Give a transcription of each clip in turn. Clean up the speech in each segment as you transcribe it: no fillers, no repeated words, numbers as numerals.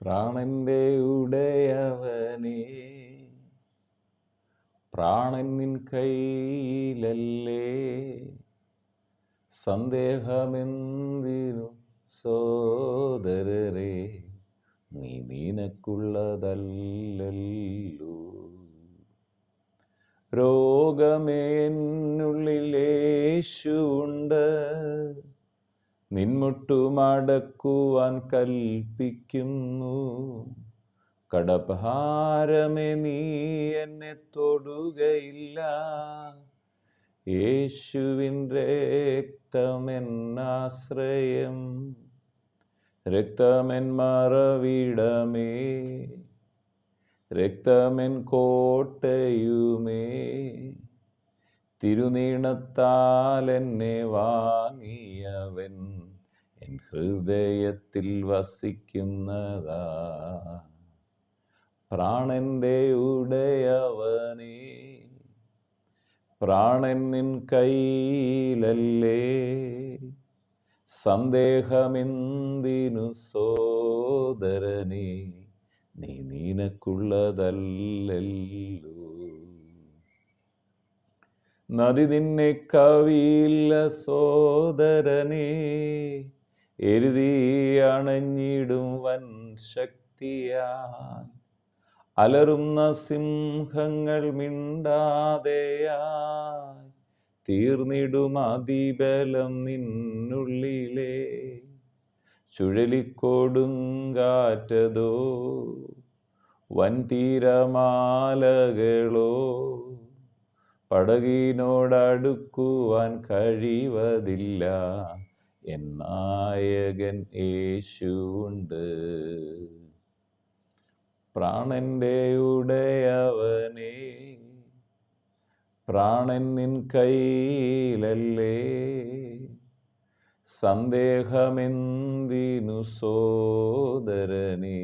പ്രാണന്റെ ഉടയവനേ, പ്രാണൻ നിൻ കയ്യിലല്ലേ, സന്ദേഹമെന്തിനു സോദരരെ, നീ നിനക്കുള്ളതല്ലല്ലോ. രോഗമേന്നുള്ളിലേശുണ്ട്, നിൻമുട്ടുമടക്കുവാൻ കൽപ്പിക്കുന്നു. കടഭാരമേ നീ എന്നെ തൊടുകയില്ല, യേശുവിൻ രക്തമെന്നാശ്രയം, രക്തമെൻ മറവിടമേ, രക്തമെൻ കോട്ടയുമേ, തിരുനീണത്താൽ എന്നെ വാങ്ങിയവൻ എൻ ഹൃദയത്തിൽ വസിക്കുന്നതാ. പ്രാണന്റെ ഉടയവനേ, പ്രാണൻ നിൻ കയ്യിലല്ലേ, സന്ദേഹമെന്തിനു സോദരനേ, നീ നിനക്കുള്ളതല്ലല്ലോ. നദി നിന്നെ കവിയില്ല സോദരനേ, എരുതി അണഞ്ഞിടും വൻ ശക്തിയാൽ, അലറുന്ന സിംഹങ്ങൾ മിണ്ടാതെയായി, തീർന്നിടും അതിബലം നിന്നുള്ളിലേ. ചുഴലിക്കൊടുങ്കാറ്റതോ വൻതീരമാലകളോ, പടകിനോടടുക്കുവാൻ കഴിവതില്ല, എൻ നായകൻ യേശുവുണ്ട്. പ്രാണന്റെ ഉടയവനേ, പ്രാണൻ നിൻ കയ്യിലല്ലേ, സന്ദേഹമെന്തിനു സോദരനേ,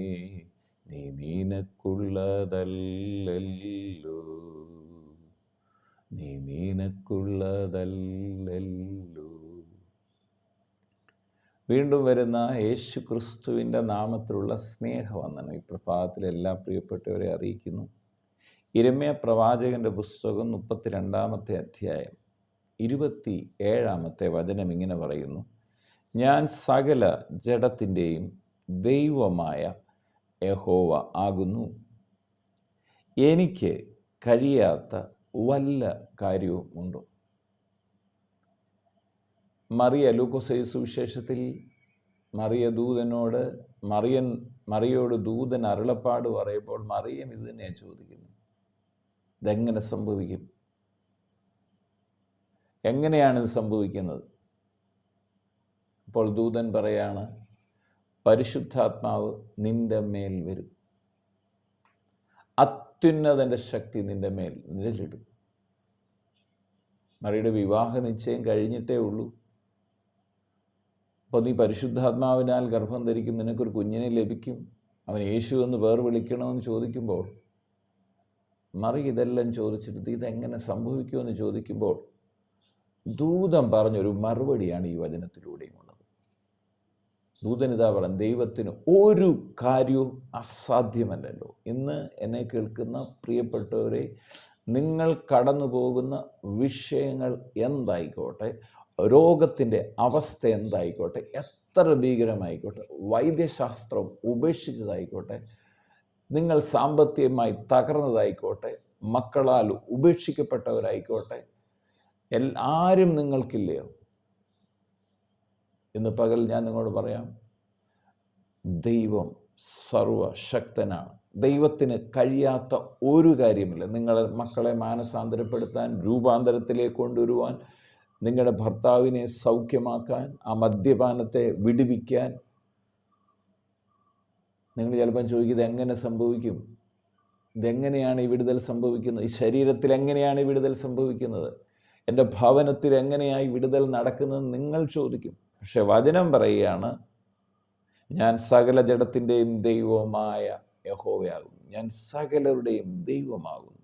നീ നിനക്കുള്ളതല്ലല്ലോ, നീ നിനക്കുള്ളതല്ലല്ലോ. വീണ്ടും വരുന്ന യേശു ക്രിസ്തുവിൻ്റെ നാമത്തിലുള്ള സ്നേഹവന്ദനം ഈ പ്രഭാതത്തിൽ എല്ലാ പ്രിയപ്പെട്ടവരെ അറിയിക്കുന്നു. യിരെമ്യാ പ്രവാചകന്റെ പുസ്തകം 32-ാമത്തെ അധ്യായം 27-ാമത്തെ വചനം ഇങ്ങനെ പറയുന്നു: ഞാൻ സകല ജഡത്തിൻ്റെയും ദൈവമായ യഹോവ ആകുന്നു, എനിക്ക് കഴിയാത്ത വല്ല കാര്യവും ഉണ്ടോ? ലൂക്കോസ് സുവിശേഷത്തിൽ മറിയോട് ദൂതൻ അരുളപ്പാട് പറയുമ്പോൾ മറിയം ഇത് തന്നെ ചോദിക്കുന്നു: ഇതെങ്ങനെ സംഭവിക്കും? എങ്ങനെയാണിത് സംഭവിക്കുന്നത്? അപ്പോൾ ദൂതൻ പറയാണ്, പരിശുദ്ധാത്മാവ് നിന്റെ മേൽ വരും, അത്യുന്നതൻ്റെ ശക്തി നിന്റെ മേൽ നിഴലിടും. മറിയുടെ വിവാഹ നിശ്ചയം കഴിഞ്ഞിട്ടേ ഉള്ളൂ. അപ്പോൾ നീ പരിശുദ്ധാത്മാവിനാൽ ഗർഭം ധരിക്കും, നിനക്കൊരു കുഞ്ഞിനെ ലഭിക്കും, അവൻ യേശു എന്ന് പേർ വിളിക്കണമെന്ന് ചോദിക്കുമ്പോൾ മറി ഇതെല്ലാം ചോദിച്ചിട്ട് ഇതെങ്ങനെ സംഭവിക്കുമെന്ന് ചോദിക്കുമ്പോൾ ദൂതൻ പറഞ്ഞൊരു മറുപടിയാണ് ഈ വചനത്തിലൂടെയും ഉള്ളത്. ദൂതൻ ഇതാ പറഞ്ഞു: ദൈവത്തിന് ഒരു കാര്യവും അസാധ്യമല്ലല്ലോ. ഇന്ന് എന്നെ കേൾക്കുന്ന പ്രിയപ്പെട്ടവരെ, നിങ്ങൾ കടന്നു പോകുന്ന വിഷയങ്ങൾ എന്തായിക്കോട്ടെ, രോഗത്തിൻ്റെ അവസ്ഥ എന്തായിക്കോട്ടെ, എത്ര ഭീകരമായിക്കോട്ടെ, വൈദ്യശാസ്ത്രം ഉപേക്ഷിച്ചതായിക്കോട്ടെ, നിങ്ങൾ സാമ്പത്തികമായി തകർന്നതായിക്കോട്ടെ, മക്കളാൽ ഉപേക്ഷിക്കപ്പെട്ടവരായിക്കോട്ടെ, ആരും നിങ്ങൾക്കില്ലയോ? ഇന്ന് പകൽ ഞാൻ നിങ്ങളോട് പറയാം, ദൈവം സർവശക്തനാണ്. ദൈവത്തിന് കഴിയാത്ത ഒരു കാര്യമില്ല. നിങ്ങളുടെ മക്കളെ മാനസാന്തരപ്പെടുത്താൻ, രൂപാന്തരത്തിലേക്ക് കൊണ്ടുവരുവാൻ, നിങ്ങളുടെ ഭർത്താവിനെ സൗഖ്യമാക്കാൻ, ആ മദ്യപാനത്തെ വിടുവിക്കാൻ. നിങ്ങൾ ചിലപ്പം ചോദിക്കും, ഇതെങ്ങനെ സംഭവിക്കും? ഇതെങ്ങനെയാണ് ഈ വിടുതൽ സംഭവിക്കുന്നത്? ഈ ശരീരത്തിൽ എങ്ങനെയാണ് ഈ വിടുതൽ സംഭവിക്കുന്നത്? എൻ്റെ ഭവനത്തിൽ എങ്ങനെയായി വിടുതൽ നടക്കുന്നതെന്ന് നിങ്ങൾ ചോദിക്കും. പക്ഷെ വചനം പറയുകയാണ്, ഞാൻ സകല ജഡത്തിൻ്റെയും ദൈവമായ യഹോവയാകുന്നു, ഞാൻ സകലരുടെയും ദൈവമാകുന്നു.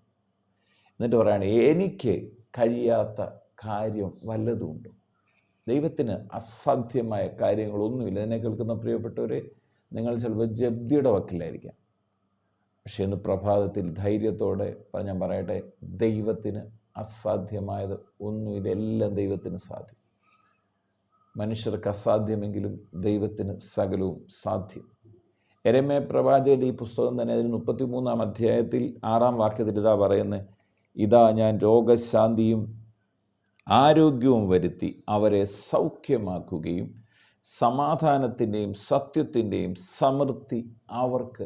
എന്നിട്ട് പറയാണ്, എനിക്ക് കഴിയാത്ത കാര്യം വല്ലതുമുണ്ടോ? ദൈവത്തിന് അസാധ്യമായ കാര്യങ്ങളൊന്നുമില്ല. എന്നെ കേൾക്കുന്ന പ്രിയപ്പെട്ടവരെ, നിങ്ങൾ ചിലപ്പോൾ ജപ്തിയുടെ വക്കിലായിരിക്കാം. പക്ഷേ ഇന്ന് പ്രഭാതത്തിൽ ധൈര്യത്തോടെ ഞാൻ പറയട്ടെ, ദൈവത്തിന് അസാധ്യമായത് ഒന്നുമില്ല. എല്ലാം ദൈവത്തിന് സാധ്യം. മനുഷ്യർക്ക് അസാധ്യമെങ്കിലും ദൈവത്തിന് സകലവും സാധ്യം. യെരമ്യാ പ്രവാചകന്റെ ഈ പുസ്തകം തന്നെ അതിൽ 33-ാം അധ്യായത്തിൽ 6-ാം വാക്യത്തിൽ ഇതാ പറയുന്നത്, ഇതാ ഞാൻ രോഗശാന്തിയും ആരോഗ്യവും വരുത്തി അവരെ സൗഖ്യമാക്കുകയും സമാധാനത്തിൻ്റെയും സത്യത്തിൻ്റെയും സമൃദ്ധി അവർക്ക്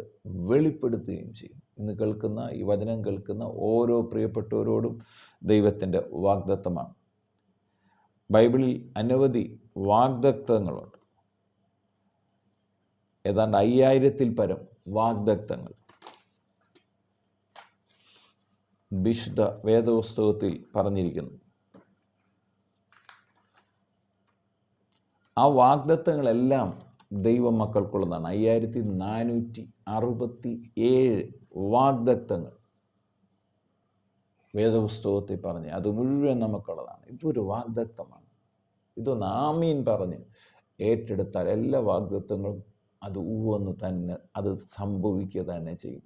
വെളിപ്പെടുത്തുകയും ചെയ്യും. ഇന്ന് കേൾക്കുന്ന ഈ വചനം കേൾക്കുന്ന ഓരോ പ്രിയപ്പെട്ടവരോടും ദൈവത്തിൻ്റെ വാഗ്ദത്തമാണ്. ബൈബിളിൽ അനവധി വാഗ്ദത്തങ്ങളുണ്ട്. ഏതാണ്ട് 5000-ൽ പരം വാഗ്ദത്തങ്ങൾ വിശുദ്ധ വേദപുസ്തകത്തിൽ പറഞ്ഞിരിക്കുന്നു. ആ വാഗ്ദത്തങ്ങളെല്ലാം ദൈവമക്കൾക്കുള്ളതാണ്. 5467 വാഗ്ദത്തങ്ങൾ വേദപുസ്തകത്തിൽ പറഞ്ഞ് അത് മുഴുവൻ നമുക്കുള്ളതാണ്. ഇതൊരു വാഗ്ദത്തമാണ്. ഇതൊന്ന് ആമീൻ പറഞ്ഞ് ഏറ്റെടുത്താൽ എല്ലാ വാഗ്ദത്തങ്ങളും അത് ഊവെന്ന് തന്നെ അത് സംഭവിക്കുക തന്നെ ചെയ്യും.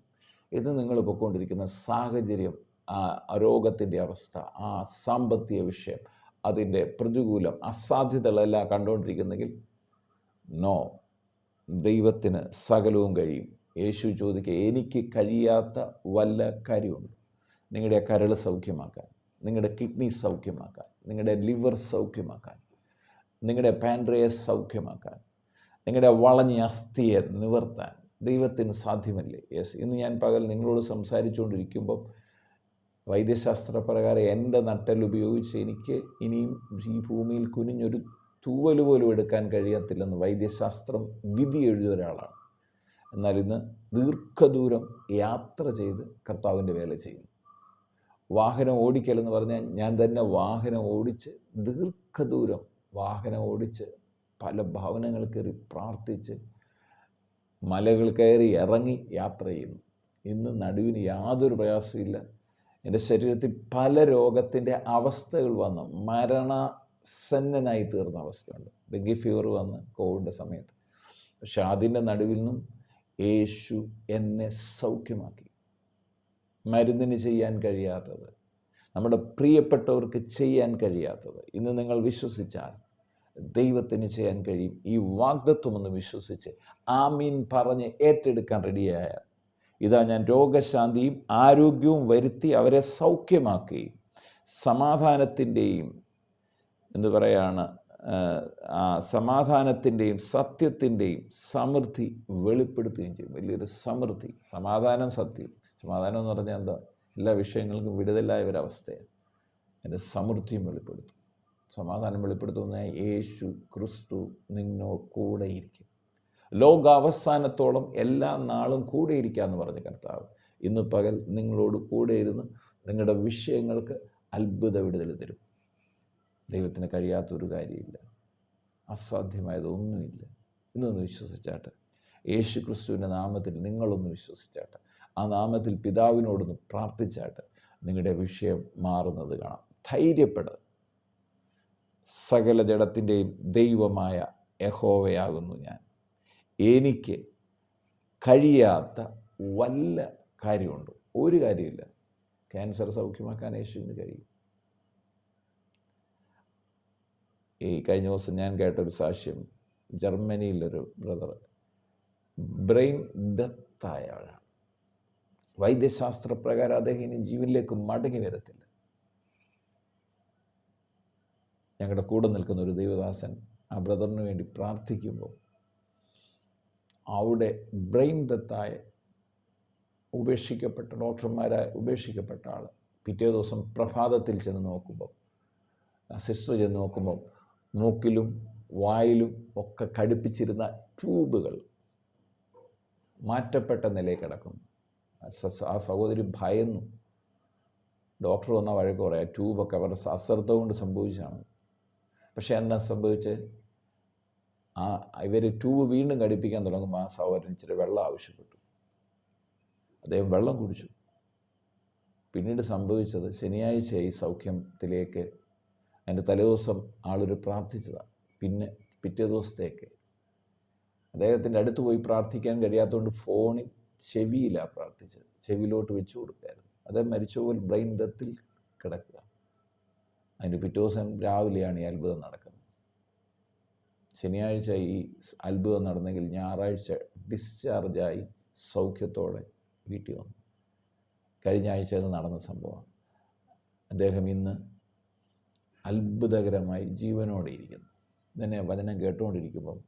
ഇത് നിങ്ങൾ പൊയ്ക്കൊണ്ടിരിക്കുന്ന സാഹചര്യം, ആ രോഗത്തിൻ്റെ അവസ്ഥ, ആ സാമ്പത്തിക വിഷയം, അതിൻ്റെ പ്രതികൂലം, അസാധ്യതകളെല്ലാം കണ്ടുകൊണ്ടിരിക്കുന്നെങ്കിൽ നോ, ദൈവത്തിന് സകലവും കഴിയും. യേശു ചോദിക്കുക, എനിക്ക് കഴിയാത്ത വല്ല കാര്യമുണ്ട്? നിങ്ങളുടെ കരൾ സൗഖ്യമാക്കാൻ, നിങ്ങളുടെ കിഡ്നി സൗഖ്യമാക്കാൻ, നിങ്ങളുടെ ലിവർ സൗഖ്യമാക്കാൻ, നിങ്ങളുടെ പാൻക്രിയാസ് സൗഖ്യമാക്കാൻ, നിങ്ങളുടെ വളഞ്ഞ അസ്ഥിയെ നിവർത്താൻ ദൈവത്തിന് സാധ്യമല്ലേ? യെസ്. ഇന്ന് ഞാൻ പകൽ നിങ്ങളോട് സംസാരിച്ചുകൊണ്ടിരിക്കുമ്പം വൈദ്യശാസ്ത്രപ്രകാരം എൻ്റെ നട്ടെൽ ഉപയോഗിച്ച് എനിക്ക് ഇനിയും ഈ ഭൂമിയിൽ കുനിഞ്ഞൊരു തൂവൽ പോലും എടുക്കാൻ കഴിയത്തില്ലെന്ന് വൈദ്യശാസ്ത്രം വിധി എഴുതിയ ഒരാളാണ്. എന്നാൽ ഇന്ന് ദീർഘദൂരം യാത്ര ചെയ്ത് കർത്താവിൻ്റെ വേല ചെയ്യും. വാഹനം ഓടിക്കലെന്ന് പറഞ്ഞാൽ ഞാൻ തന്നെ വാഹനം ഓടിച്ച് ദീർഘദൂരം വാഹനം ഓടിച്ച് പല ഭവനങ്ങൾ കയറി പ്രാർത്ഥിച്ച് മലകൾ കയറി ഇറങ്ങി യാത്ര ചെയ്യുന്നു. ഇന്ന് നടുവിന് യാതൊരു പ്രയാസമില്ല. എൻ്റെ ശരീരത്തിൽ പല രോഗത്തിൻ്റെ അവസ്ഥകൾ വന്ന് മരണസന്നനായി തീർന്ന അവസ്ഥയുണ്ട്. ഡെങ്കി ഫീവർ വന്ന് കോവിഡിൻ്റെ സമയത്ത്. പക്ഷെ അതിൻ്റെ നടുവിൽ നിന്നും യേശു എന്നെ സൗഖ്യമാക്കി. മരുന്നിന് ചെയ്യാൻ കഴിയാത്തത്, നമ്മുടെ പ്രിയപ്പെട്ടവർക്ക് ചെയ്യാൻ കഴിയാത്തത് ഇന്ന് നിങ്ങൾ വിശ്വസിച്ചാൽ ദൈവത്തിന് ചെയ്യാൻ കഴിയും. ഈ വാഗ്ദത്വമൊന്ന് വിശ്വസിച്ച് ആമീൻ പറഞ്ഞ് ഏറ്റെടുക്കാൻ റെഡിയായാൽ, ഇതാ ഞാൻ രോഗശാന്തിയും ആരോഗ്യവും വരുത്തി അവരെ സൗഖ്യമാക്കുകയും സമാധാനത്തിൻ്റെയും സമാധാനത്തിൻ്റെയും സത്യത്തിൻ്റെയും സമൃദ്ധി വെളിപ്പെടുത്തുകയും ചെയ്യും. വലിയൊരു സമൃദ്ധി, സമാധാനം, സത്യം. സമാധാനം എന്ന് പറഞ്ഞാൽ എന്താ? എല്ലാ വിഷയങ്ങൾക്കും വിടുതലായ ഒരവസ്ഥയാണ്. എൻ്റെ സമൃദ്ധിയും വെളിപ്പെടുത്തും. സമാധാനം വെളിപ്പെടുത്തുന്ന യേശു ക്രിസ്തു നിന്നോട് കൂടെയിരിക്കും. ലോകാവസാനത്തോളം എല്ലാ നാളും കൂടെ ഇരിക്കാമെന്ന് പറഞ്ഞ കർത്താവ് ഇന്ന് പകൽ നിങ്ങളോട് കൂടെ ഇരുന്ന് നിങ്ങളുടെ വിഷയങ്ങൾക്ക് അത്ഭുത വിടുതൽ തരും. ദൈവത്തിന് കഴിയാത്തൊരു കാര്യമില്ല, അസാധ്യമായതൊന്നുമില്ല. ഇന്നൊന്ന് വിശ്വസിച്ചാട്ടെ. യേശു ക്രിസ്തുവിൻ്റെ നാമത്തിൽ നിങ്ങളൊന്ന് വിശ്വസിച്ചാട്ടെ. ആ നാമത്തിൽ പിതാവിനോടൊന്ന് പ്രാർത്ഥിച്ചാട്ടെ. നിങ്ങളുടെ വിഷയം മാറുന്നത് കാണാം. ധൈര്യപ്പെടുക. സകല ജഡത്തിൻ്റെയും ദൈവമായ യഹോവയാകുന്നു ഞാൻ. എനിക്ക് കഴിയാത്ത വല്ല കാര്യമുണ്ടോ? ഒരു കാര്യമില്ല. ക്യാൻസർ സൗഖ്യമാക്കാൻ യേശുവിന് കഴിയും. ഈ കഴിഞ്ഞ ദിവസം ഞാൻ കേട്ടൊരു സാക്ഷ്യം, ജർമ്മനിയിലൊരു ബ്രദർ ബ്രെയിൻ ഡെത്തായ ആളാണ്. വൈദ്യശാസ്ത്രപ്രകാരം അദ്ദേഹം ഇനി ജീവനിലേക്ക് മടങ്ങി വരത്തില്ല. ഞങ്ങളുടെ കൂടെ നിൽക്കുന്ന ഒരു ദൈവദാസൻ ആ ബ്രദറിന് വേണ്ടി പ്രാർത്ഥിക്കുമ്പോൾ അവിടെ ബ്രെയിൻ ഡെത്തായ ഡോക്ടർമാരായി ഉപേക്ഷിക്കപ്പെട്ട ആൾ പിറ്റേ ദിവസം പ്രഭാതത്തിൽ ചെന്ന് നോക്കുമ്പോൾ, സിസ്റ്റർ ചെന്ന് നോക്കുമ്പോൾ മൂക്കിലും വായിലും ഒക്കെ ഘടിപ്പിച്ചിരുന്ന ട്യൂബുകൾ മാറ്റപ്പെട്ട നിലയിൽ കിടക്കുന്നു. ആ സഹോദരി ഭയന്നു. ഡോക്ടർ വന്ന വഴക്ക് പറയാം, ട്യൂബൊക്കെ അവരുടെ അശ്രദ്ധ കൊണ്ട് സംഭവിച്ചാണ്. പക്ഷേ എന്നാ സംഭവിച്ച് ഇവർ ട്യൂബ് വീണ്ടും ഘടിപ്പിക്കാൻ തുടങ്ങുമ്പോൾ ആ സഹോദരൻ ഇച്ചിരി വെള്ളം ആവശ്യപ്പെട്ടു. അദ്ദേഹം വെള്ളം കുടിച്ചു. പിന്നീട് സംഭവിച്ചത് ശനിയാഴ്ചയായി സൗഖ്യത്തിലേക്ക്. അതിൻ്റെ തലേദിവസം ആളൊരു പ്രാർത്ഥിച്ചതാണ്. പിന്നെ പിറ്റേ ദിവസത്തേക്ക് അദ്ദേഹത്തിൻ്റെ അടുത്ത് പോയി പ്രാർത്ഥിക്കാൻ കഴിയാത്തതുകൊണ്ട് ഫോണിൽ ചെവിയിലാണ് പ്രാർത്ഥിച്ചത്. ചെവിയിലോട്ട് വെച്ച് കൊടുക്കായിരുന്നു. അദ്ദേഹം മരിച്ചപോലെ ബ്രെയിൻ ഡെത്തിൽ കിടക്കുക. അതിന് പിറ്റേ ദിവസം രാവിലെയാണ് ഈ അത്ഭുതം നടക്കുന്നത്. ശനിയാഴ്ച ഈ അത്ഭുതം നടന്നെങ്കിൽ ഞായറാഴ്ച ഡിസ്ചാർജായി സൗഖ്യത്തോടെ വീട്ടിൽ വന്നു. കഴിഞ്ഞ ആഴ്ച അത് നടന്ന സംഭവമാണ്. അദ്ദേഹം ഇന്ന് അത്ഭുതകരമായി ജീവനോടെ ഇരിക്കുന്നു. ഇതിനെ വചനം കേട്ടുകൊണ്ടിരിക്കുമ്പം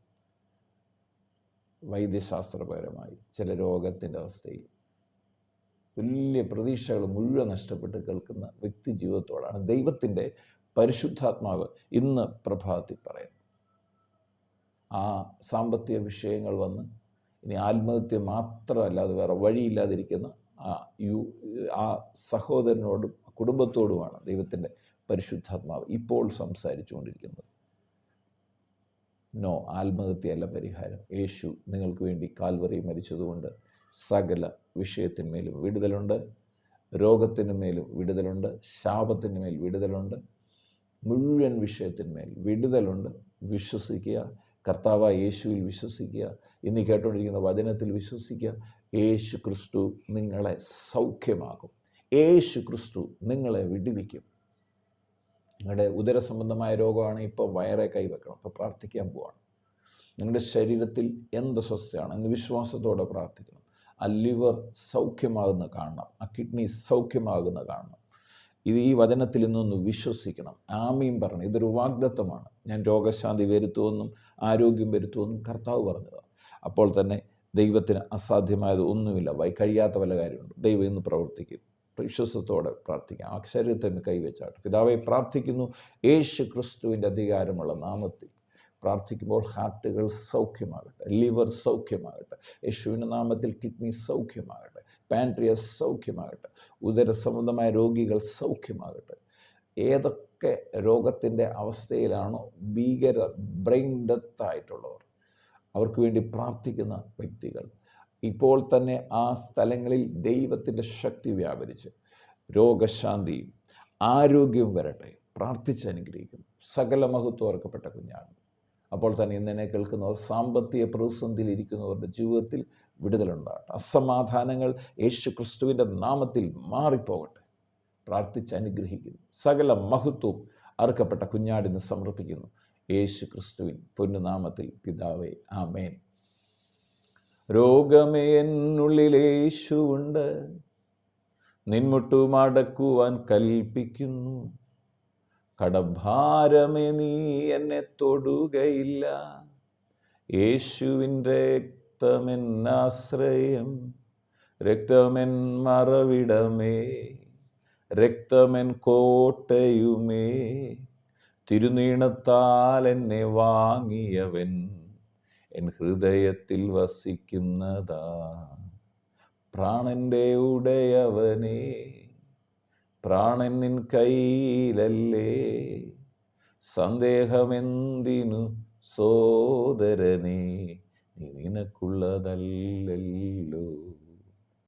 വൈദ്യശാസ്ത്രപരമായി ചില രോഗത്തിൻ്റെ അവസ്ഥയിൽ വലിയ പ്രതീക്ഷകൾ മുഴുവൻ നഷ്ടപ്പെട്ട് കേൾക്കുന്ന വ്യക്തി ജീവിതത്തോടാണ് ദൈവത്തിൻ്റെ പരിശുദ്ധാത്മാവ് ഇന്ന് പ്രഭാതത്തിൽ പറയുന്നത്. ആ സാമ്പത്തിക വിഷയങ്ങൾ വന്ന് ഇനി ആത്മഹത്യ മാത്രമല്ല, അത് വേറെ വഴിയില്ലാതിരിക്കുന്ന ആ സഹോദരനോടും കുടുംബത്തോടുമാണ് ദൈവത്തിൻ്റെ പരിശുദ്ധാത്മാവ് ഇപ്പോൾ സംസാരിച്ചുകൊണ്ടിരിക്കുന്നത്. നോ, ആത്മഹത്യയല്ല പരിഹാരം. യേശു നിങ്ങൾക്ക് വേണ്ടി കാൽവറി മരിച്ചതുകൊണ്ട് സകല വിഷയത്തിന്മേലും വിടുതലുണ്ട്, രോഗത്തിന്മേലും വിടുതലുണ്ട്, ശാപത്തിന്മേൽ വിടുതലുണ്ട്, മുഴുവൻ വിഷയത്തിന്മേൽ വിടുതലുണ്ട്. വിശ്വസിക്കുക, കർത്താവായ യേശുവിൽ വിശ്വസിക്കുക, ഇന്ന് കേട്ടുകൊണ്ടിരിക്കുന്ന വചനത്തിൽ വിശ്വസിക്കുക. യേശു ക്രിസ്തു നിങ്ങളെ സൗഖ്യമാക്കും. യേശു ക്രിസ്തു നിങ്ങളെ വിടുവിക്കും. നിങ്ങളുടെ ഉദരസംബന്ധമായ രോഗമാണ്, ഇപ്പോൾ വയറെ കൈവെക്കണം, ഇപ്പോൾ പ്രാർത്ഥിക്കാൻ പോവാണ്. നിങ്ങളുടെ ശരീരത്തിൽ എന്ത് സ്വസ്ഥയാണ് എന്ന് വിശ്വാസത്തോടെ പ്രാർത്ഥിക്കണം. ആ ലിവർ സൗഖ്യമാകുന്ന കാണണം, ആ കിഡ്നി സൗഖ്യമാകുന്ന കാണണം. ഈ വചനത്തിൽ നിന്നൊന്ന് വിശ്വസിക്കണം. ആമീൻ പറയണം. ഇതൊരു വാഗ്ദത്തമാണ്. ഞാൻ രോഗശാന്തി വരുത്തുമെന്നും ആരോഗ്യം വരുത്തുമെന്നും കർത്താവ് പറഞ്ഞതാണ്. അപ്പോൾ തന്നെ ദൈവത്തിന് അസാധ്യമായത് ഒന്നുമില്ല. കഴിയാത്ത വല്ല കാര്യമുണ്ട്. ദൈവം ഇന്ന് പ്രവർത്തിക്കും. വിശ്വാസത്തോടെ പ്രാർത്ഥിക്കാം. ആ ശരീരത്തിന് കൈവച്ചാട്ട്. പിതാവെ, പ്രാർത്ഥിക്കുന്നു യേശു ക്രിസ്തുവിൻ്റെ അധികാരമുള്ള നാമത്തിൽ പ്രാർത്ഥിക്കുമ്പോൾ ഹാർട്ടുകൾ സൗഖ്യമാകട്ടെ, ലിവർ സൗഖ്യമാകട്ടെ, യേശുവിൻ്റെ നാമത്തിൽ കിഡ്നി സൗഖ്യമാകട്ടെ, പാൻട്രിയസ് സൗഖ്യമാകട്ടെ, ഉദരസംബന്ധമായ രോഗികൾ സൗഖ്യമാകട്ടെ. ഏതൊക്കെ രോഗത്തിൻ്റെ അവസ്ഥയിലാണോ ഭീകര ബ്രെയിൻ ഡെത്തായിട്ടുള്ളവർ, അവർക്ക് വേണ്ടി പ്രാർത്ഥിക്കുന്ന വ്യക്തികൾ ഇപ്പോൾ തന്നെ ആ സ്ഥലങ്ങളിൽ ദൈവത്തിൻ്റെ ശക്തി വ്യാപരിച്ച് രോഗശാന്തിയും ആരോഗ്യവും വരട്ടെ. പ്രാർത്ഥിച്ച് അനുഗ്രഹിക്കുന്നു. സകല മഹത്വം ഓർക്കപ്പെട്ട കുഞ്ഞാണ്. അപ്പോൾ തന്നെ ഇന്നെന്നെ കേൾക്കുന്നവർ സാമ്പത്തിക പ്രതിസന്ധിയിൽ ഇരിക്കുന്നവരുടെ ജീവിതത്തിൽ വിടുതലുണ്ടാകട്ടെ. അസമാധാനങ്ങൾ യേശു ക്രിസ്തുവിൻ്റെ നാമത്തിൽ മാറിപ്പോകട്ടെ. പ്രാർത്ഥിച്ച് അനുഗ്രഹിക്കുന്നു. സകല മഹത്വവും അർക്കപ്പെട്ട കുഞ്ഞാടിന് സമർപ്പിക്കുന്നു. യേശു ക്രിസ്തുവിൻ പൊന്നുനാമത്തിൽ പിതാവേ, ആമേൻ. രോഗമേ എന്നുള്ളിൽ യേശുവുണ്ട്, നിൻമുട്ടു മടക്കുവാൻ കൽപ്പിക്കുന്നു. കടഭാരമേ നീ എന്നെ തൊടുകയില്ല. യേശുവിൻ രക്തമെന്നാശ്രയം, രക്തമെൻ മറവിടമേ, രക്തമെൻ കോട്ടയുമേ. തിരുനീണത്താൽ എന്നെ വാങ്ങിയവൻ എൻ ഹൃദയത്തിൽ വസിക്കുന്നതാ. പ്രാണന്റെ ഉടയവനേ, പ്രാണൻ നിൻ കയ്യിലല്ലേ. സന്ദേഹമെന്തിനു സോദരനേ, നീ നിനക്കുള്ളതല്ലല്ലോ.